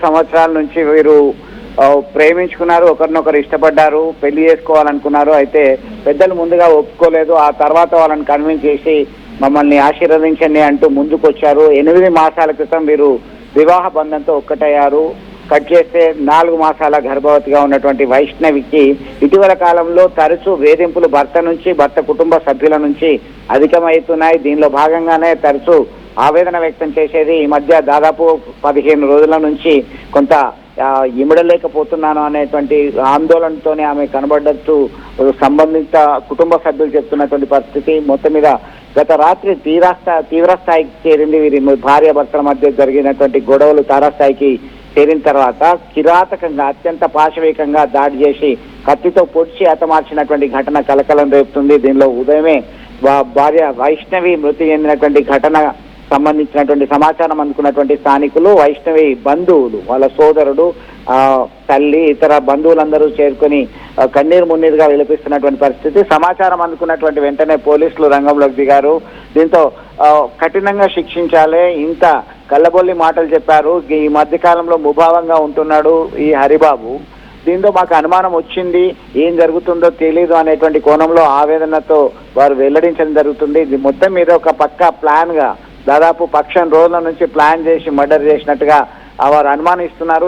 సంవత్సరాల నుంచి వీరు ప్రేమించుకున్నారు, ఒకరినొకరు ఇష్టపడ్డారు, పెళ్లి చేసుకోవాలనుకున్నారు. అయితే పెద్దలు ముందుగా ఒప్పుకోలేదు. ఆ తర్వాత వాళ్ళని కన్విన్స్ చేసి మమ్మల్ని ఆశీర్వదించండి అంటూ ముందుకొచ్చారు. 8 మాసాల క్రితం వీరు వివాహ బంధంతో ఒక్కటయ్యారు. కట్ చేస్తే 4 మాసాల గర్భవతిగా ఉన్నటువంటి వైష్ణవికి ఇటీవల కాలంలో తరచూ వేధింపులు భర్త నుంచి, భర్త కుటుంబ సభ్యుల నుంచి అధికమవుతున్నాయి. దీనిలో భాగంగానే తరచూ ఆవేదన వ్యక్తం చేసేది. ఈ మధ్య దాదాపు 15 రోజుల నుంచి కొంత ఇమడలేకపోతున్నాను అనేటువంటి ఆందోళనతోనే ఆమె కనబడ్డట్టు సంబంధిత కుటుంబ సభ్యులు చెప్తున్నటువంటి పరిస్థితి. మొత్తం మీద గత రాత్రి తీవ్ర స్థాయికి చేరింది. వీరి భార్యాభర్తల మధ్య జరిగినటువంటి గొడవలు తారాస్థాయికి చేరిన తర్వాత కిరాతకంగా, అత్యంత పాశవికంగా దాడి చేసి కత్తితో పొడిచి హతమార్చినటువంటి ఘటన కలకలం రేపుతుంది. దీనిలో ఉదయమే భార్య వైష్ణవి మృతి చెందినటువంటి ఘటన సంబంధించినటువంటి సమాచారం అందుకున్నటువంటి స్థానికులు, వైష్ణవి బంధువులు, వాళ్ళ సోదరుడు, తల్లి, ఇతర బంధువులందరూ చేరుకొని కన్నీరు మున్నీరుగా విలపిస్తున్నటువంటి పరిస్థితి. సమాచారం అందుకున్నటువంటి వెంటనే పోలీసులు రంగంలోకి దిగారు. దీంతో కఠినంగా శిక్షించాలి, ఇంత కళ్ళబొల్లి మాటలు చెప్పారు, ఈ మధ్య కాలంలో ముభావంగా ఉంటున్నాడు ఈ హరిబాబు, దీంతో మాకు అనుమానం వచ్చింది, ఏం జరుగుతుందో తెలీదు అనేటువంటి కోణంలో ఆవేదనతో వారు వెల్లడించడం జరుగుతుంది. ఇది మొత్తం మీద ఒక పక్కా ప్లాన్ గా దాదాపు 10 రోజుల నుంచి ప్లాన్ చేసి మర్డర్ చేసినట్టుగా వారు అనుమానిస్తున్నారు.